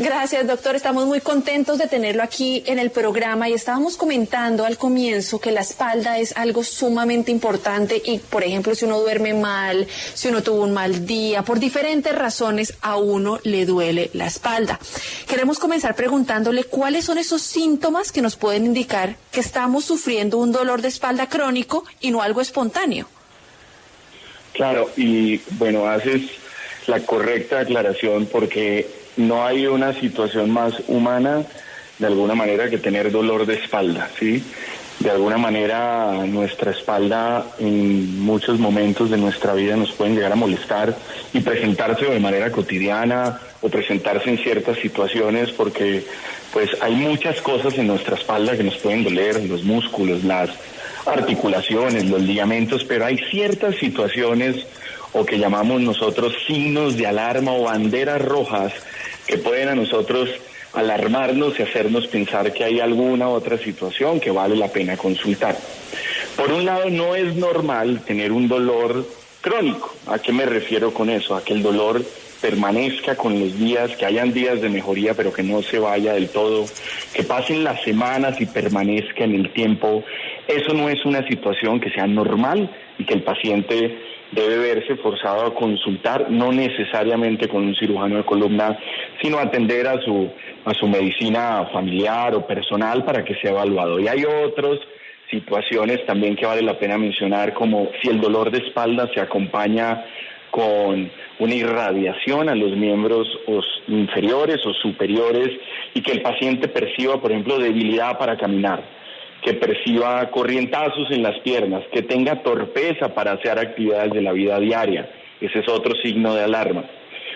Gracias, doctor. Estamos muy contentos de tenerlo aquí en el programa y estábamos comentando al comienzo que la espalda es algo sumamente importante y, por ejemplo, si uno duerme mal, si uno tuvo un mal día, por diferentes razones a uno le duele la espalda. Queremos comenzar preguntándole cuáles son esos síntomas que nos pueden indicar que estamos sufriendo un dolor de espalda crónico y no algo espontáneo. Claro, y bueno, haces la correcta aclaración porque no hay una situación más humana de alguna manera que tener dolor de espalda, ¿sí? De alguna manera nuestra espalda en muchos momentos de nuestra vida nos pueden llegar a molestar y presentarse de manera cotidiana o presentarse en ciertas situaciones porque pues hay muchas cosas en nuestra espalda que nos pueden doler, los músculos, las articulaciones, los ligamentos, pero hay ciertas situaciones o que llamamos nosotros signos de alarma o banderas rojas que pueden a nosotros alarmarnos y hacernos pensar que hay alguna otra situación que vale la pena consultar. Por un lado, no es normal tener un dolor crónico. ¿A qué me refiero con eso? A que el dolor permanezca con los días, que hayan días de mejoría, pero que no se vaya del todo, que pasen las semanas y permanezca en el tiempo. Eso no es una situación que sea normal y que el paciente debe verse forzado a consultar, no necesariamente con un cirujano de columna, sino atender a su medicina familiar o personal para que sea evaluado. Y hay otras situaciones también que vale la pena mencionar, como si el dolor de espalda se acompaña con una irradiación a los miembros inferiores o superiores y que el paciente perciba, por ejemplo, debilidad para caminar, que perciba corrientazos en las piernas, que tenga torpeza para hacer actividades de la vida diaria. Ese es otro signo de alarma.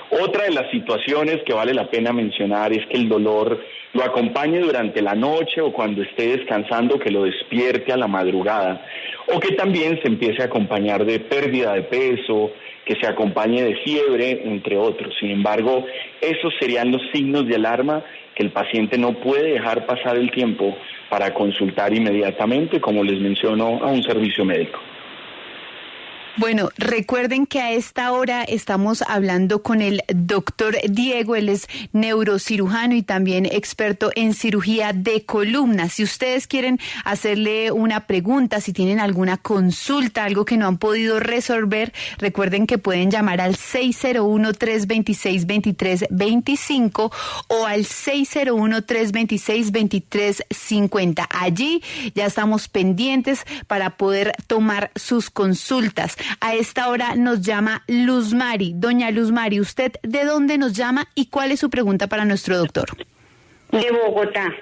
Otra de las situaciones que vale la pena mencionar es que el dolor lo acompañe durante la noche o cuando esté descansando, que lo despierte a la madrugada, o que también se empiece a acompañar de pérdida de peso, que se acompañe de fiebre, entre otros. Sin embargo, esos serían los signos de alarma que el paciente no puede dejar pasar el tiempo para consultar inmediatamente, como les menciono, a un servicio médico. Bueno, recuerden que a esta hora estamos hablando con el doctor Diego, él es neurocirujano y también experto en cirugía de columna. Si ustedes quieren hacerle una pregunta, si tienen alguna consulta, algo que no han podido resolver, recuerden que pueden llamar al 601-326-2325 o al 601-326-2350. Allí ya estamos pendientes para poder tomar sus consultas. A esta hora nos llama Luz Mari. Doña Luz Mari, ¿usted de dónde nos llama y cuál es su pregunta para nuestro doctor? De Bogotá.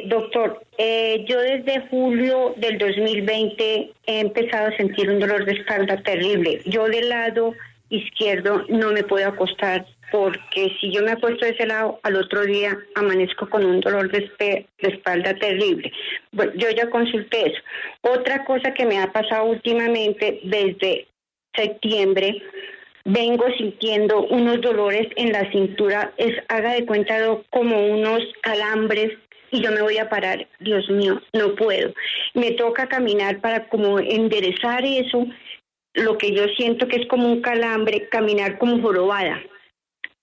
Doctor, yo desde julio del 2020 he empezado a sentir un dolor de espalda terrible. Yo del lado izquierdo no me puedo acostar porque si yo me acuesto de ese lado, al otro día amanezco con un dolor de espalda terrible. Bueno, yo ya consulté eso. Otra cosa que me ha pasado últimamente, desde septiembre, vengo sintiendo unos dolores en la cintura, haga de cuenta como unos calambres, y yo me voy a parar, Dios mío, no puedo. Me toca caminar para como enderezar eso, lo que yo siento que es como un calambre, caminar como jorobada.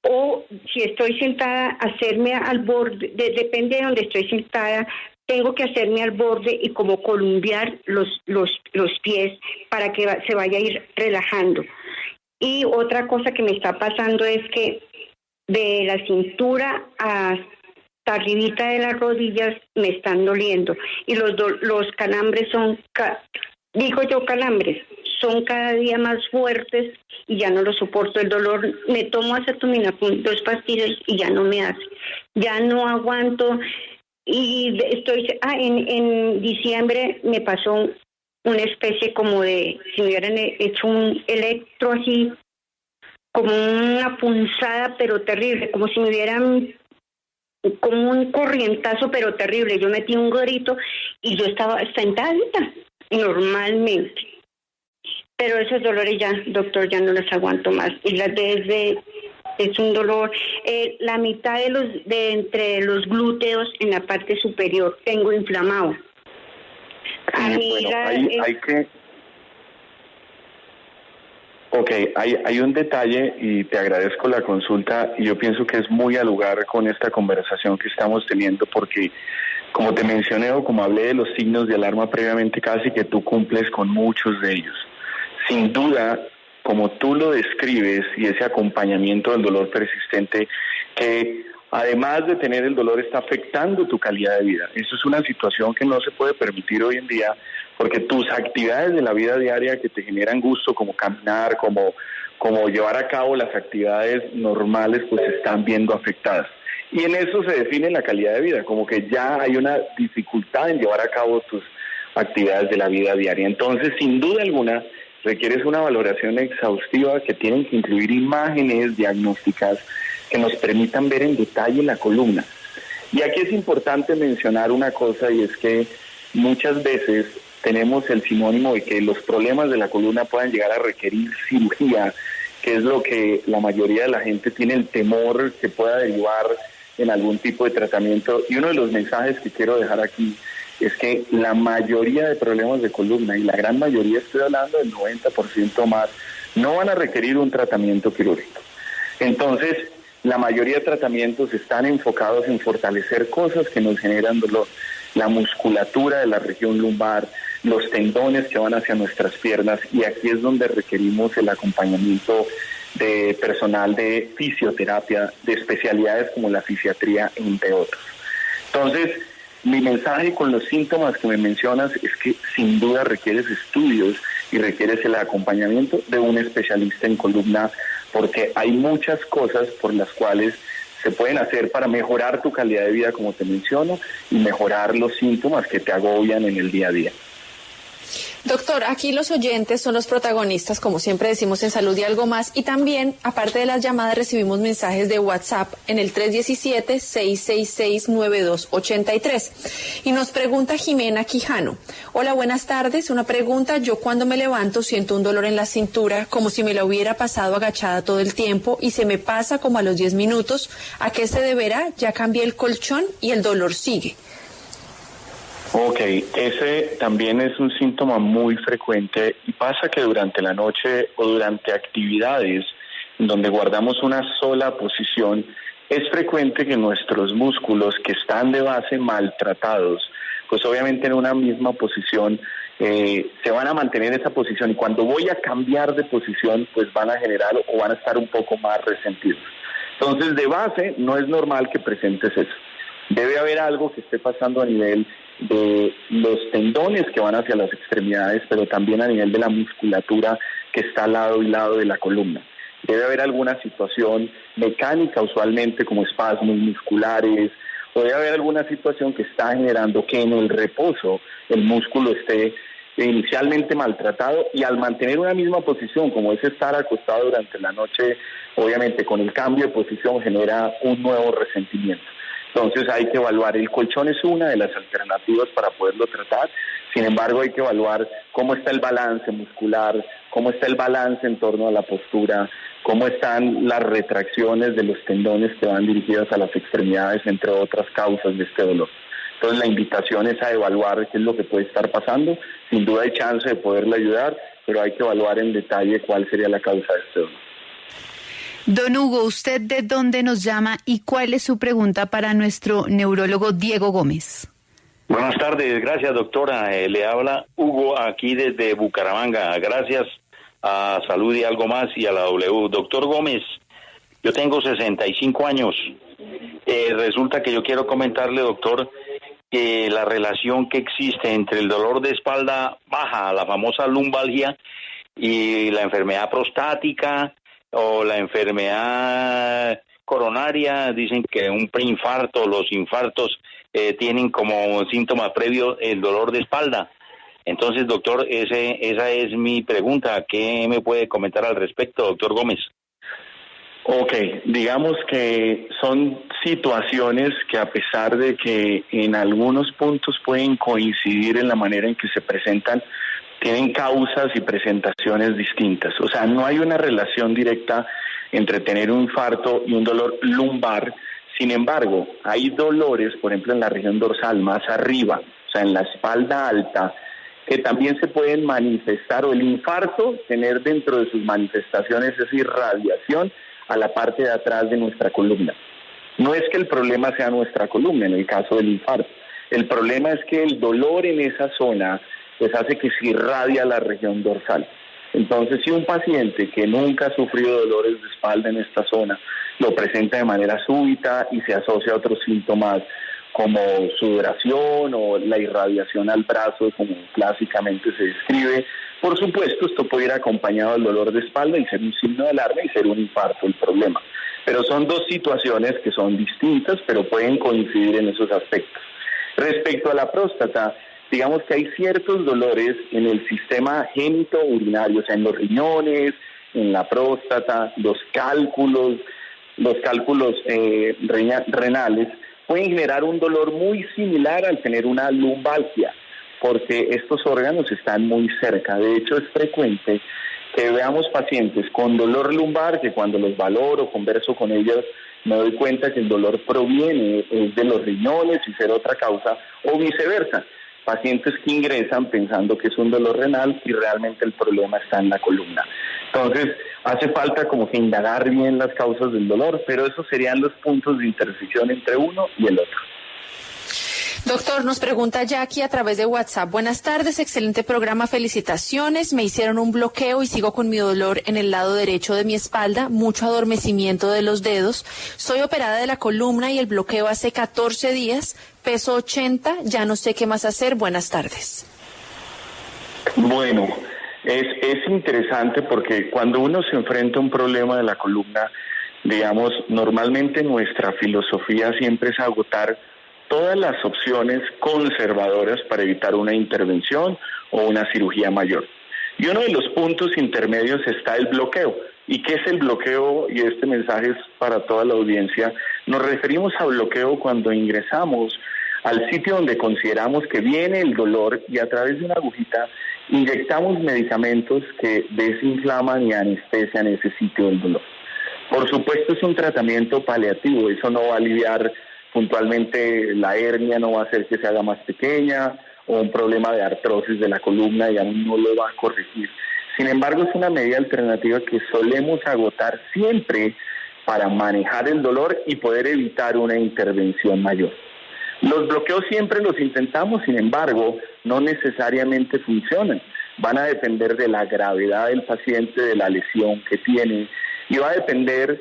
O si estoy sentada, hacerme al borde, depende de donde estoy sentada, tengo que hacerme al borde y como columpiar los pies para que se vaya a ir relajando. Y otra cosa que me está pasando es que de la cintura hasta arribita de las rodillas me están doliendo. Y los calambres son, calambres, son cada día más fuertes y ya no lo soporto. El dolor, me tomo acetaminofén, 2 pastillas y ya no me hace. Ya no aguanto. Y en diciembre me pasó una especie como de, si me hubieran hecho un electro así, como una punzada pero terrible, como si me hubieran, como un corrientazo pero terrible. Yo metí un grito y yo estaba sentadita normalmente. Pero esos dolores ya, doctor, ya no los aguanto más. Y es un dolor. La mitad de entre los glúteos en la parte superior tengo inflamado. Bueno, hay que... Ok, hay un detalle y te agradezco la consulta y yo pienso que es muy al lugar con esta conversación que estamos teniendo porque como te mencioné o como hablé de los signos de alarma previamente, casi que tú cumples con muchos de ellos. Sin duda, como tú lo describes y ese acompañamiento del dolor persistente que además de tener el dolor está afectando tu calidad de vida. Eso es una situación que no se puede permitir hoy en día porque tus actividades de la vida diaria que te generan gusto, como caminar, como llevar a cabo las actividades normales, pues se están viendo afectadas. Y en eso se define la calidad de vida, como que ya hay una dificultad en llevar a cabo tus actividades de la vida diaria. Entonces, sin duda alguna, requieres una valoración exhaustiva que tienen que incluir imágenes diagnósticas que nos permitan ver en detalle la columna. Y aquí es importante mencionar una cosa y es que muchas veces tenemos el sinónimo de que los problemas de la columna puedan llegar a requerir cirugía, que es lo que la mayoría de la gente tiene el temor que pueda derivar en algún tipo de tratamiento. Y uno de los mensajes que quiero dejar aquí es que la mayoría de problemas de columna, y la gran mayoría, estoy hablando del 90% más, no van a requerir un tratamiento quirúrgico. Entonces, la mayoría de tratamientos están enfocados en fortalecer cosas que nos generan dolor. La musculatura de la región lumbar, los tendones que van hacia nuestras piernas, y aquí es donde requerimos el acompañamiento de personal de fisioterapia, de especialidades como la fisiatría, entre otros. Entonces, mi mensaje con los síntomas que me mencionas es que sin duda requieres estudios y requieres el acompañamiento de un especialista en columna, porque hay muchas cosas por las cuales se pueden hacer para mejorar tu calidad de vida, como te menciono, y mejorar los síntomas que te agobian en el día a día. Doctor, aquí los oyentes son los protagonistas, como siempre decimos en Salud y Algo Más, y también, aparte de las llamadas, recibimos mensajes de WhatsApp en el 317-666-9283. Y nos pregunta Jimena Quijano: hola, buenas tardes, una pregunta: yo cuando me levanto siento un dolor en la cintura, como si me la hubiera pasado agachada todo el tiempo, y se me pasa como a los 10 minutos. ¿A qué se deberá? Ya cambié el colchón y el dolor sigue. Ok, ese también es un síntoma muy frecuente y pasa que durante la noche o durante actividades donde guardamos una sola posición, es frecuente que nuestros músculos que están de base maltratados, pues obviamente en una misma posición se van a mantener esa posición, y cuando voy a cambiar de posición pues van a generar o van a estar un poco más resentidos. Entonces, de base no es normal que presentes eso. Debe haber algo que esté pasando a nivel de los tendones que van hacia las extremidades, pero también a nivel de la musculatura que está al lado y lado de la columna. Debe haber alguna situación mecánica, usualmente como espasmos musculares, o debe haber alguna situación que está generando que en el reposo el músculo esté inicialmente maltratado, y al mantener una misma posición, como es estar acostado durante la noche, obviamente con el cambio de posición genera un nuevo resentimiento. Entonces hay que evaluar, el colchón es una de las alternativas para poderlo tratar. Sin embargo, hay que evaluar cómo está el balance muscular, cómo está el balance en torno a la postura, cómo están las retracciones de los tendones que van dirigidas a las extremidades, entre otras causas de este dolor. Entonces la invitación es a evaluar qué es lo que puede estar pasando. Sin duda hay chance de poderle ayudar, pero hay que evaluar en detalle cuál sería la causa de este dolor. Don Hugo, ¿usted de dónde nos llama y cuál es su pregunta para nuestro neurólogo Diego Gómez? Buenas tardes, gracias doctora. Le habla Hugo aquí desde Bucaramanga. Gracias a Salud y Algo Más y a la W. Doctor Gómez, yo tengo 65 años. Resulta que yo quiero comentarle, doctor, que la relación que existe entre el dolor de espalda baja, la famosa lumbalgia, y la enfermedad prostática o la enfermedad coronaria, dicen que un preinfarto, los infartos tienen como síntoma previo el dolor de espalda. Entonces, doctor, esa es mi pregunta. ¿Qué me puede comentar al respecto, doctor Gómez? Ok, digamos que son situaciones que, a pesar de que en algunos puntos pueden coincidir en la manera en que se presentan, tienen causas y presentaciones distintas. O sea, no hay una relación directa entre tener un infarto y un dolor lumbar. Sin embargo, hay dolores, por ejemplo, en la región dorsal, más arriba, o sea, en la espalda alta, que también se pueden manifestar, o el infarto, tener dentro de sus manifestaciones esa irradiación a la parte de atrás de nuestra columna. No es que el problema sea nuestra columna en el caso del infarto, el problema es que el dolor en esa zona pues hace que se irradia la región dorsal. Entonces, si un paciente que nunca ha sufrido dolores de espalda en esta zona lo presenta de manera súbita y se asocia a otros síntomas como sudoración o la irradiación al brazo, como clásicamente se describe, por supuesto, esto puede ir acompañado del dolor de espalda y ser un signo de alarma y ser un infarto el problema. Pero son dos situaciones que son distintas, pero pueden coincidir en esos aspectos. Respecto a la próstata, digamos que hay ciertos dolores en el sistema genitourinario, o sea, en los riñones, en la próstata, los cálculos renales, pueden generar un dolor muy similar al tener una lumbalgia, porque estos órganos están muy cerca. De hecho, es frecuente que veamos pacientes con dolor lumbar, que cuando los valoro, converso con ellos, me doy cuenta que el dolor proviene de los riñones y ser otra causa, o viceversa. Pacientes que ingresan pensando que es un dolor renal y realmente el problema está en la columna. Entonces, hace falta como que indagar bien las causas del dolor, pero esos serían los puntos de intersección entre uno y el otro. Doctor, nos pregunta Jackie a través de WhatsApp. Buenas tardes, excelente programa, felicitaciones. Me hicieron un bloqueo y sigo con mi dolor en el lado derecho de mi espalda, mucho adormecimiento de los dedos. Soy operada de la columna y el bloqueo hace 14 días, peso 80, ya no sé qué más hacer. Buenas tardes. Bueno, es interesante porque cuando uno se enfrenta a un problema de la columna, digamos, normalmente nuestra filosofía siempre es agotar todas las opciones conservadoras para evitar una intervención o una cirugía mayor. Y uno de los puntos intermedios está el bloqueo. ¿Y qué es el bloqueo? Y este mensaje es para toda la audiencia. Nos referimos a bloqueo cuando ingresamos al sitio donde consideramos que viene el dolor y a través de una agujita inyectamos medicamentos que desinflaman y anestesian ese sitio del dolor. Por supuesto, es un tratamiento paliativo, eso no va a aliviar puntualmente la hernia, no va a hacer que se haga más pequeña, o un problema de artrosis de la columna, digamos, no lo va a corregir. Sin embargo, es una medida alternativa que solemos agotar siempre para manejar el dolor y poder evitar una intervención mayor. Los bloqueos siempre los intentamos, sin embargo, no necesariamente funcionan. Van a depender de la gravedad del paciente, de la lesión que tiene, y va a depender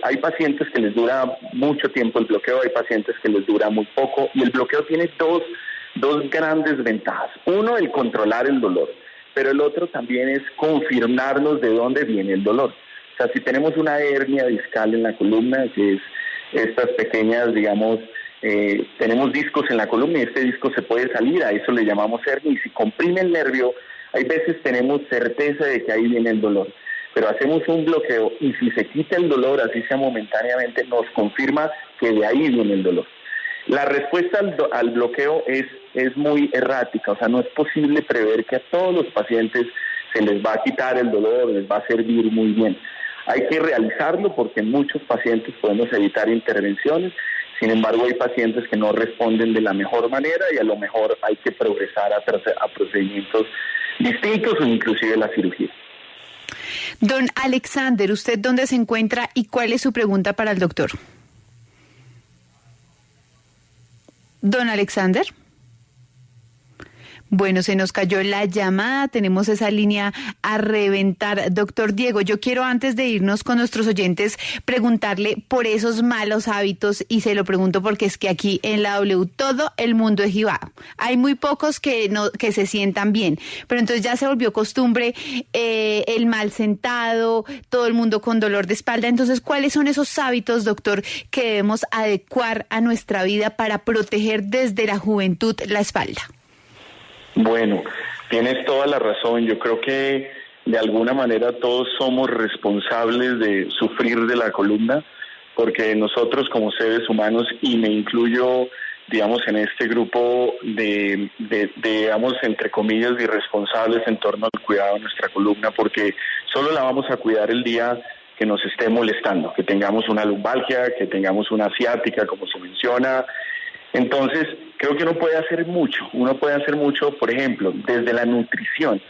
hay pacientes que les dura mucho tiempo el bloqueo, hay pacientes que les dura muy poco, y el bloqueo tiene dos grandes ventajas. Uno, el controlar el dolor, pero el otro también es confirmarnos de dónde viene el dolor. O sea, si tenemos una hernia discal en la columna, que es estas pequeñas, digamos, tenemos discos en la columna y este disco se puede salir, a eso le llamamos hernia, y si comprime el nervio, hay veces tenemos certeza de que ahí viene el dolor. Pero hacemos un bloqueo y si se quita el dolor, así sea momentáneamente, nos confirma que de ahí viene el dolor. La respuesta al bloqueo es muy errática, o sea, no es posible prever que a todos los pacientes se les va a quitar el dolor, les va a servir muy bien. Hay que realizarlo porque en muchos pacientes podemos evitar intervenciones, sin embargo hay pacientes que no responden de la mejor manera y a lo mejor hay que progresar a procedimientos distintos o inclusive la cirugía. Don Alexander, ¿usted dónde se encuentra y cuál es su pregunta para el doctor? Don Alexander. Bueno, se nos cayó la llamada, tenemos esa línea a reventar. Doctor Diego, yo quiero antes de irnos con nuestros oyentes preguntarle por esos malos hábitos y se lo pregunto porque es que aquí en la W todo el mundo es jibado. Hay muy pocos que se sientan bien, pero entonces ya se volvió costumbre el mal sentado, todo el mundo con dolor de espalda. Entonces, ¿cuáles son esos hábitos, doctor, que debemos adecuar a nuestra vida para proteger desde la juventud la espalda? Bueno, tienes toda la razón. Yo creo que de alguna manera todos somos responsables de sufrir de la columna, porque nosotros como seres humanos, y me incluyo, digamos, en este grupo de digamos, entre comillas, de irresponsables en torno al cuidado de nuestra columna, porque solo la vamos a cuidar el día que nos esté molestando, que tengamos una lumbalgia, que tengamos una ciática, como se menciona. Entonces, creo que uno puede hacer mucho, por ejemplo, desde la nutrición.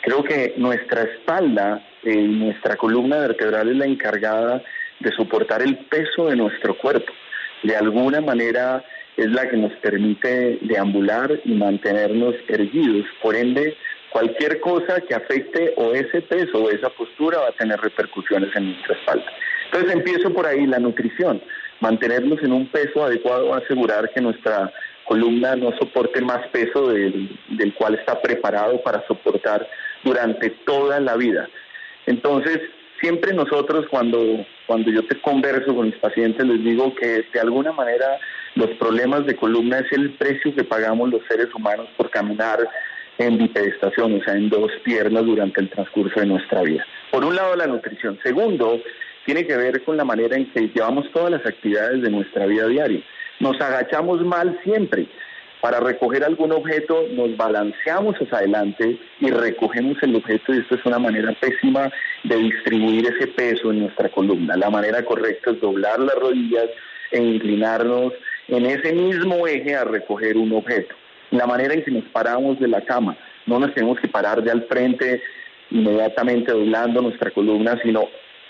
Creo que nuestra espalda, nuestra columna vertebral es la encargada de soportar el peso de nuestro cuerpo. De alguna manera es la que nos permite deambular y mantenernos erguidos. Por ende, cualquier cosa que afecte o ese peso o esa postura va a tener repercusiones en nuestra espalda. Entonces empiezo por ahí, la nutrición. Mantenernos en un peso adecuado va a asegurar que nuestra columna no soporte más peso del cual está preparado para soportar durante toda la vida. Entonces, siempre nosotros cuando yo te converso con mis pacientes les digo que de alguna manera los problemas de columna es el precio que pagamos los seres humanos por caminar en bipedestación, o sea, en dos piernas durante el transcurso de nuestra vida. Por un lado, la nutrición. Segundo, tiene que ver con la manera en que llevamos todas las actividades de nuestra vida diaria. Nos agachamos mal siempre. Para recoger algún objeto nos balanceamos hacia adelante y recogemos el objeto, y esto es una manera pésima de distribuir ese peso en nuestra columna. La manera correcta es doblar las rodillas e inclinarnos en ese mismo eje a recoger un objeto. La manera en que nos paramos de la cama, no nos tenemos que parar de al frente inmediatamente doblando nuestra columna, sino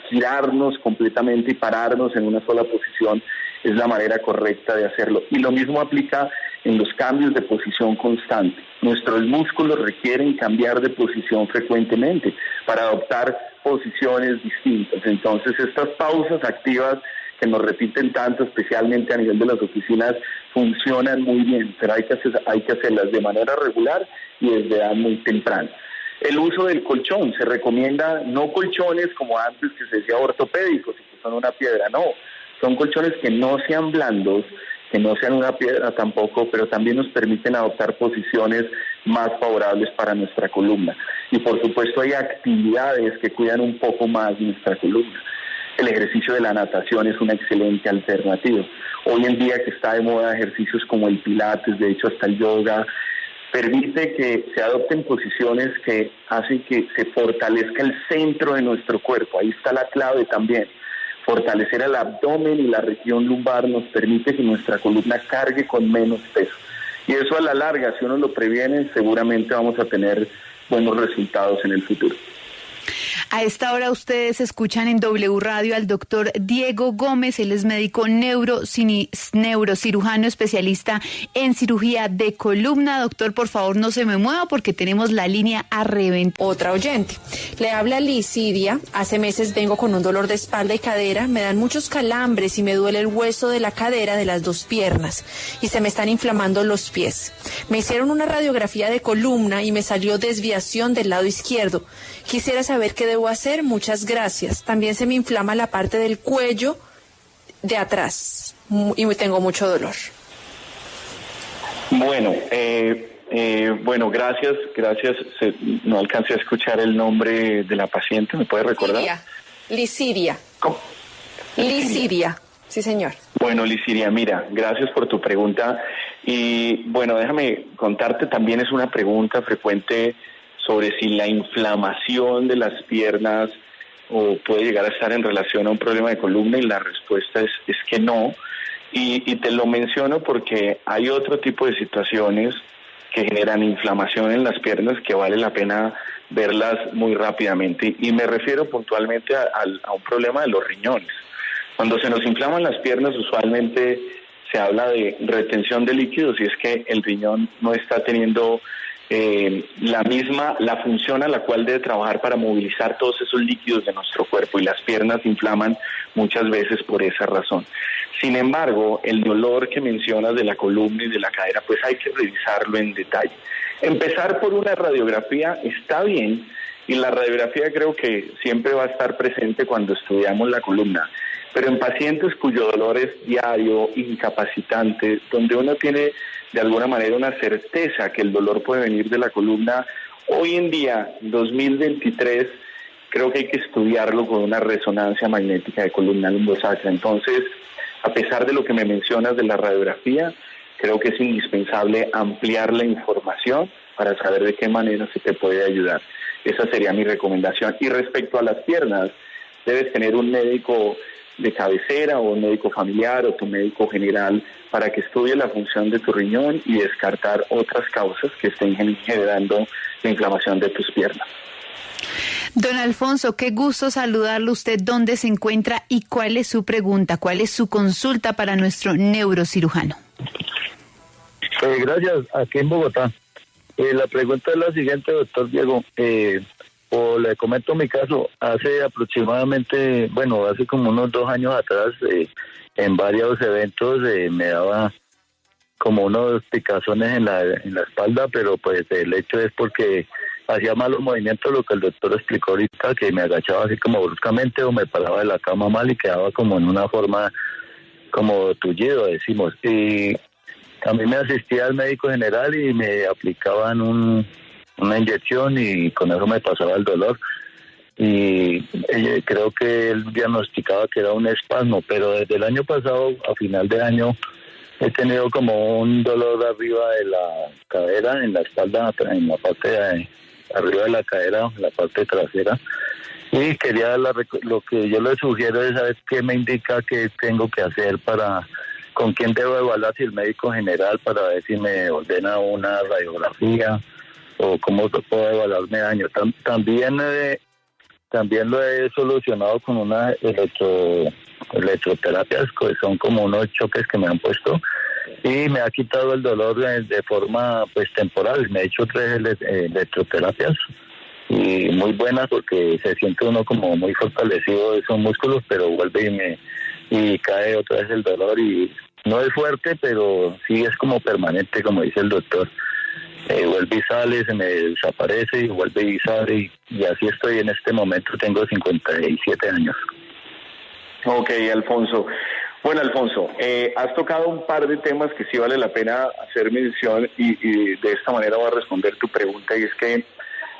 girarnos completamente y pararnos en una sola posición es la manera correcta de hacerlo. Y lo mismo aplica en los cambios de posición constante. Nuestros músculos requieren cambiar de posición frecuentemente para adoptar posiciones distintas. Entonces, estas pausas activas que nos repiten tanto, especialmente a nivel de las oficinas, funcionan muy bien, pero hay que hacerlas de manera regular y desde edad muy temprana. El uso del colchón, se recomienda no colchones como antes que se decía ortopédicos y que son una piedra, no, son colchones que no sean blandos, que no sean una piedra tampoco, pero también nos permiten adoptar posiciones más favorables para nuestra columna. Y por supuesto hay actividades que cuidan un poco más nuestra columna. El ejercicio de la natación es una excelente alternativa. Hoy en día que está de moda ejercicios como el pilates, de hecho hasta el yoga, permite que se adopten posiciones que hacen que se fortalezca el centro de nuestro cuerpo. Ahí está la clave también. Fortalecer el abdomen y la región lumbar nos permite que nuestra columna cargue con menos peso. Y eso a la larga, si uno lo previene, seguramente vamos a tener buenos resultados en el futuro. A esta hora ustedes escuchan en W Radio al doctor Diego Gómez. Él es médico neurocirujano especialista en cirugía de columna. Doctor, por favor, no se me mueva porque tenemos la línea a reventar. Otra oyente. Le habla Licidia. Hace meses vengo con un dolor de espalda y cadera. Me dan muchos calambres y me duele el hueso de la cadera de las dos piernas. Y se me están inflamando los pies. Me hicieron una radiografía de columna y me salió desviación del lado izquierdo. Quisiera saber qué debo hacer. Muchas gracias. También se me inflama la parte del cuello de atrás y tengo mucho dolor. Bueno, gracias. No alcancé a escuchar el nombre de la paciente. ¿Me puede recordar? Licidia. ¿Cómo? Licidia. Sí, señor. Bueno, Licidia, mira, gracias por tu pregunta. Y bueno, déjame contarte, también es una pregunta frecuente sobre si la inflamación de las piernas o puede llegar a estar en relación a un problema de columna, y la respuesta es que no. Y te lo menciono porque hay otro tipo de situaciones que generan inflamación en las piernas que vale la pena verlas muy rápidamente. Y me refiero puntualmente a un problema de los riñones. Cuando se nos inflaman las piernas, usualmente se habla de retención de líquidos, y es que el riñón no está teniendo la función a la cual debe trabajar para movilizar todos esos líquidos de nuestro cuerpo, y las piernas se inflaman muchas veces por esa razón. Sin embargo, el dolor que mencionas de la columna y de la cadera, pues hay que revisarlo en detalle. Empezar por una radiografía está bien, y la radiografía creo que siempre va a estar presente cuando estudiamos la columna, pero en pacientes cuyo dolor es diario, incapacitante, donde uno tiene de alguna manera una certeza que el dolor puede venir de la columna, hoy en día, 2023, creo que hay que estudiarlo con una resonancia magnética de columna lumbosacra. Entonces, a pesar de lo que me mencionas de la radiografía, creo que es indispensable ampliar la información para saber de qué manera se te puede ayudar. Esa sería mi recomendación. Y respecto a las piernas, debes tener un médico de cabecera o un médico familiar o tu médico general para que estudie la función de tu riñón y descartar otras causas que estén generando la inflamación de tus piernas. Don Alfonso, qué gusto saludarlo. ¿Usted dónde se encuentra y cuál es su pregunta, cuál es su consulta para nuestro neurocirujano? Gracias, aquí en Bogotá. La pregunta es la siguiente, doctor Diego. O le comento mi caso, hace aproximadamente, hace como unos 2 años atrás, en varios eventos me daba como unos picazones en la espalda, pero pues el hecho es porque hacía malos movimientos, lo que el doctor explicó ahorita, que me agachaba así como bruscamente o me paraba de la cama mal y quedaba como en una forma como tullido, decimos. Y también me asistía al médico general y me aplicaban una inyección y con eso me pasaba el dolor. Y creo que él diagnosticaba que era un espasmo, pero desde el año pasado, a final de año, he tenido como un dolor arriba de la cadera, en la espalda, en la parte de arriba de la cadera, en la parte trasera. Y quería lo que yo le sugiero es saber qué me indica que tengo que hacer con quién debo evaluar, si el médico general, para ver si me ordena una radiografía o cómo puedo evaluarme daño. También lo he solucionado con una electroterapias, que son como unos choques que me han puesto y me ha quitado el dolor de forma pues temporal. Me he hecho 3 electroterapias y muy buenas porque se siente uno como muy fortalecido de esos músculos, pero vuelve y cae otra vez el dolor y no es fuerte, pero sí es como permanente, como dice el doctor. Vuelve y sale, se me desaparece y vuelve y sale y así estoy en este momento. Tengo 57 años. Ok, Alfonso. Bueno, Alfonso, has tocado un par de temas que sí vale la pena hacer mención y de esta manera voy a responder tu pregunta, y es que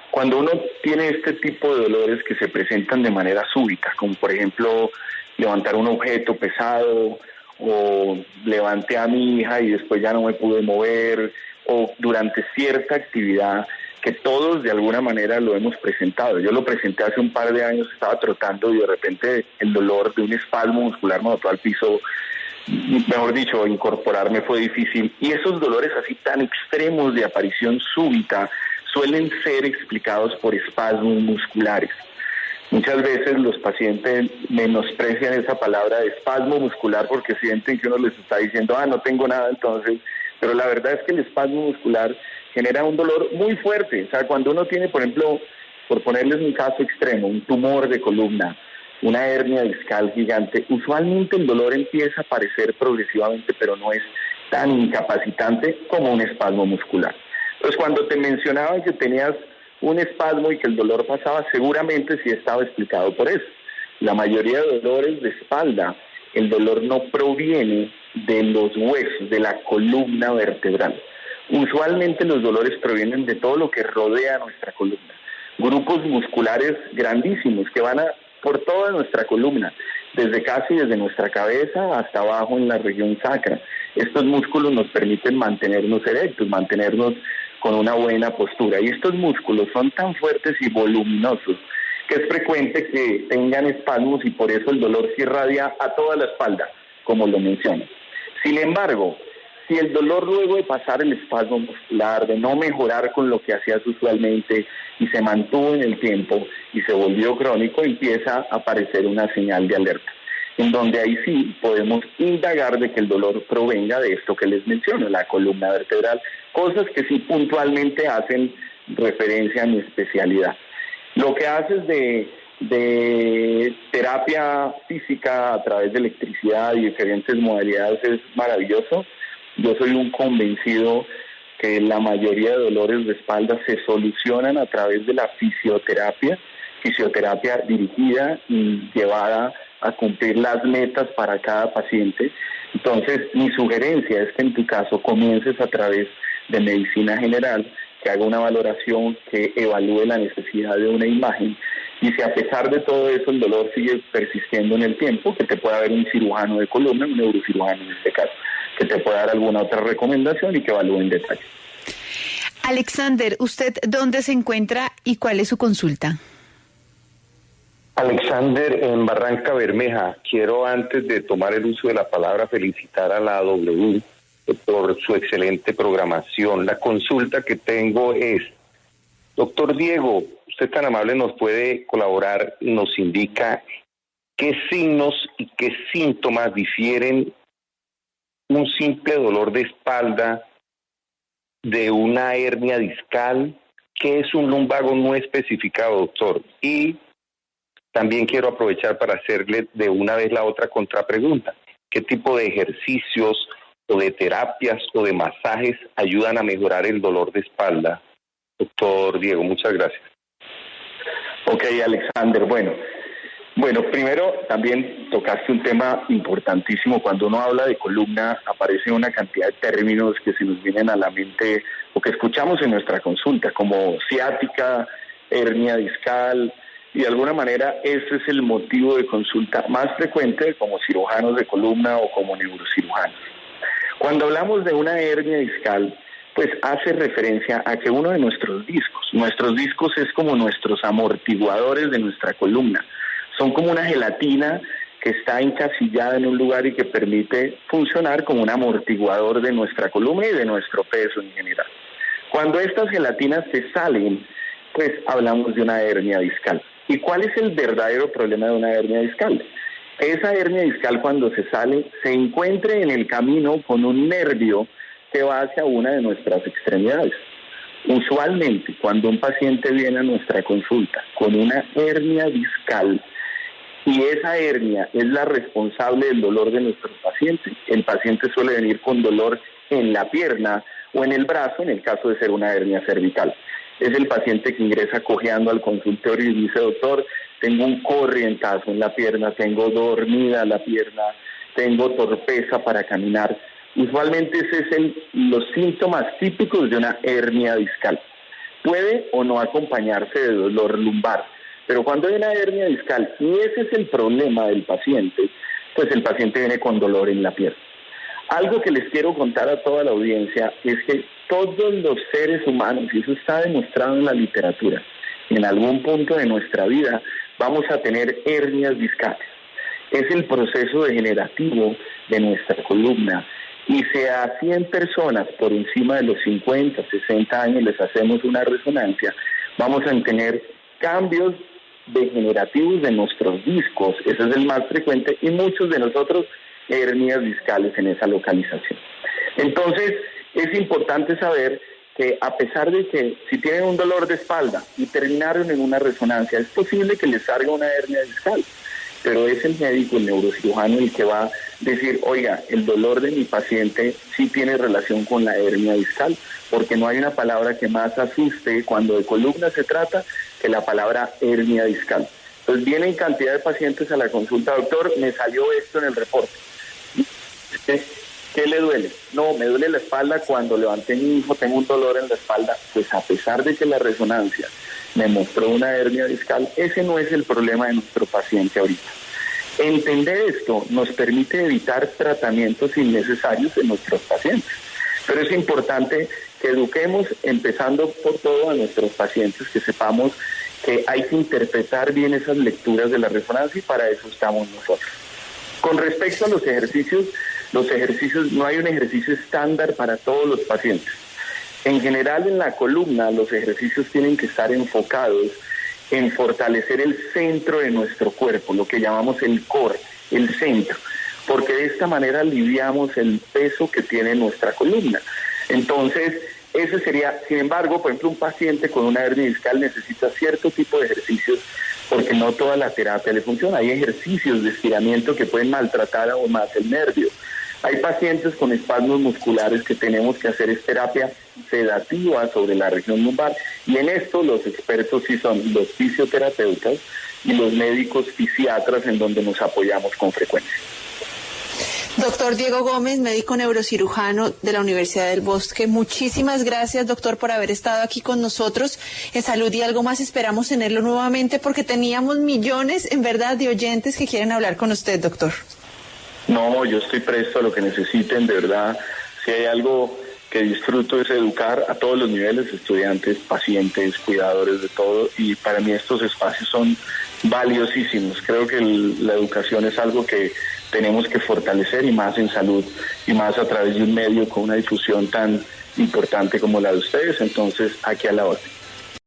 cuando uno tiene este tipo de dolores que se presentan de manera súbita, como por ejemplo levantar un objeto pesado o levanté a mi hija y después ya no me pude mover, o durante cierta actividad que todos de alguna manera lo hemos presentado. Yo lo presenté hace un par de años, estaba trotando y de repente el dolor de un espasmo muscular me botó al piso, mejor dicho, incorporarme fue difícil. Y esos dolores así tan extremos de aparición súbita suelen ser explicados por espasmos musculares. Muchas veces los pacientes menosprecian esa palabra de espasmo muscular porque sienten que uno les está diciendo, no tengo nada, entonces... Pero la verdad es que el espasmo muscular genera un dolor muy fuerte. O sea, cuando uno tiene, por ejemplo, por ponerles un caso extremo, un tumor de columna, una hernia discal gigante, usualmente el dolor empieza a aparecer progresivamente, pero no es tan incapacitante como un espasmo muscular. Entonces, cuando te mencionaba que tenías un espasmo y que el dolor pasaba, seguramente sí estaba explicado por eso. La mayoría de dolores de espalda, el dolor no proviene de los huesos, de la columna vertebral. Usualmente los dolores provienen de todo lo que rodea nuestra columna. Grupos musculares grandísimos que van por toda nuestra columna, desde nuestra cabeza hasta abajo en la región sacra. Estos músculos nos permiten mantenernos erectos, mantenernos con una buena postura. Y estos músculos son tan fuertes y voluminosos que es frecuente que tengan espasmos y por eso el dolor se irradia a toda la espalda, como lo menciono. Sin embargo, si el dolor luego de pasar el espasmo muscular, de no mejorar con lo que hacías usualmente y se mantuvo en el tiempo y se volvió crónico, empieza a aparecer una señal de alerta, en donde ahí sí podemos indagar de que el dolor provenga de esto que les menciono, la columna vertebral, cosas que sí puntualmente hacen referencia a mi especialidad. Lo que haces de terapia física a través de electricidad y diferentes modalidades es maravilloso. Yo soy un convencido que la mayoría de dolores de espalda se solucionan a través de la fisioterapia dirigida y llevada a cumplir las metas para cada paciente. Entonces, mi sugerencia es que en tu caso comiences a través de medicina general, que haga una valoración, que evalúe la necesidad de una imagen, y si a pesar de todo eso el dolor sigue persistiendo en el tiempo, que te pueda ver un cirujano de columna, un neurocirujano en este caso, que te pueda dar alguna otra recomendación y que evalúe en detalle. Alexander, ¿usted dónde se encuentra y cuál es su consulta? Alexander, en Barranca Bermeja, quiero antes de tomar el uso de la palabra felicitar a la W por su excelente programación. La consulta que tengo es, doctor Diego, usted tan amable nos puede colaborar, nos indica qué signos y qué síntomas difieren un simple dolor de espalda de una hernia discal. ¿Qué es un lumbago no especificado, doctor? Y también quiero aprovechar para hacerle de una vez la otra contrapregunta. ¿Qué tipo de ejercicios o de terapias o de masajes ayudan a mejorar el dolor de espalda? Doctor Diego, muchas gracias. Ok, Alexander, bueno, primero también tocaste un tema importantísimo. Cuando uno habla de columna, aparece una cantidad de términos que se nos vienen a la mente o que escuchamos en nuestra consulta, como ciática, hernia discal, y de alguna manera ese es el motivo de consulta más frecuente como cirujanos de columna o como neurocirujanos. Cuando hablamos de una hernia discal, pues hace referencia a que uno de nuestros discos es como nuestros amortiguadores de nuestra columna. Son como una gelatina que está encasillada en un lugar y que permite funcionar como un amortiguador de nuestra columna y de nuestro peso en general. Cuando estas gelatinas se salen, pues hablamos de una hernia discal. ¿Y cuál es el verdadero problema de una hernia discal? Esa hernia discal, cuando se sale, se encuentra en el camino con un nervio que va hacia una de nuestras extremidades. Usualmente, cuando un paciente viene a nuestra consulta con una hernia discal y esa hernia es la responsable del dolor de nuestro paciente, el paciente suele venir con dolor en la pierna o en el brazo, en el caso de ser una hernia cervical. Es el paciente que ingresa cojeando al consultorio y dice, doctor, tengo un corrientazo en la pierna, tengo dormida la pierna, tengo torpeza para caminar. Usualmente ese es los síntomas típicos de una hernia discal. Puede o no acompañarse de dolor lumbar, pero cuando hay una hernia discal y ese es el problema del paciente, pues el paciente viene con dolor en la pierna. Algo que les quiero contar a toda la audiencia es que todos los seres humanos, y eso está demostrado en la literatura, en algún punto de nuestra vida vamos a tener hernias discales. Es el proceso degenerativo de nuestra columna. Y si a 100 personas por encima de los 50, 60 años les hacemos una resonancia, vamos a tener cambios degenerativos de nuestros discos, ese es el más frecuente, y muchos de nosotros hernias discales en esa localización. Entonces, es importante saber que a pesar de que si tienen un dolor de espalda y terminaron en una resonancia, es posible que les salga una hernia discal, pero es el médico, el neurocirujano, el que va a decir, oiga, el dolor de mi paciente sí tiene relación con la hernia discal, porque no hay una palabra que más asuste cuando de columna se trata que la palabra hernia discal. Entonces vienen cantidad de pacientes a la consulta, doctor, me salió esto en el reporte. ¿Qué le duele? No, me duele la espalda cuando levanté a mi hijo, tengo un dolor en la espalda. Pues a pesar de que la resonancia me mostró una hernia discal, ese no es el problema de nuestro paciente ahorita. Entender esto nos permite evitar tratamientos innecesarios en nuestros pacientes. Pero es importante que eduquemos, empezando por todo, a nuestros pacientes, que sepamos que hay que interpretar bien esas lecturas de la resonancia y para eso estamos nosotros. Con respecto a los ejercicios, no hay un ejercicio estándar para todos los pacientes. En general, en la columna, los ejercicios tienen que estar enfocados en fortalecer el centro de nuestro cuerpo, lo que llamamos el core, el centro, porque de esta manera aliviamos el peso que tiene nuestra columna. Entonces, ese sería, sin embargo, por ejemplo, un paciente con una hernia discal necesita cierto tipo de ejercicios porque no toda la terapia le funciona. Hay ejercicios de estiramiento que pueden maltratar aún más el nervio. Hay pacientes con espasmos musculares que tenemos que hacer terapia sedativa sobre la región lumbar, y en esto los expertos sí son los fisioterapeutas y los médicos fisiatras, en donde nos apoyamos con frecuencia. Doctor Diego Gómez, médico neurocirujano de la Universidad del Bosque, muchísimas gracias, doctor, por haber estado aquí con nosotros en Salud y Algo Más. Esperamos tenerlo nuevamente porque teníamos millones, en verdad, de oyentes que quieren hablar con usted, doctor. No, yo estoy presto a lo que necesiten, de verdad. Si hay algo que disfruto es educar a todos los niveles, estudiantes, pacientes, cuidadores de todo, y para mí estos espacios son valiosísimos. Creo que la educación es algo que tenemos que fortalecer, y más en salud, y más a través de un medio con una difusión tan importante como la de ustedes. Entonces, aquí a la orden.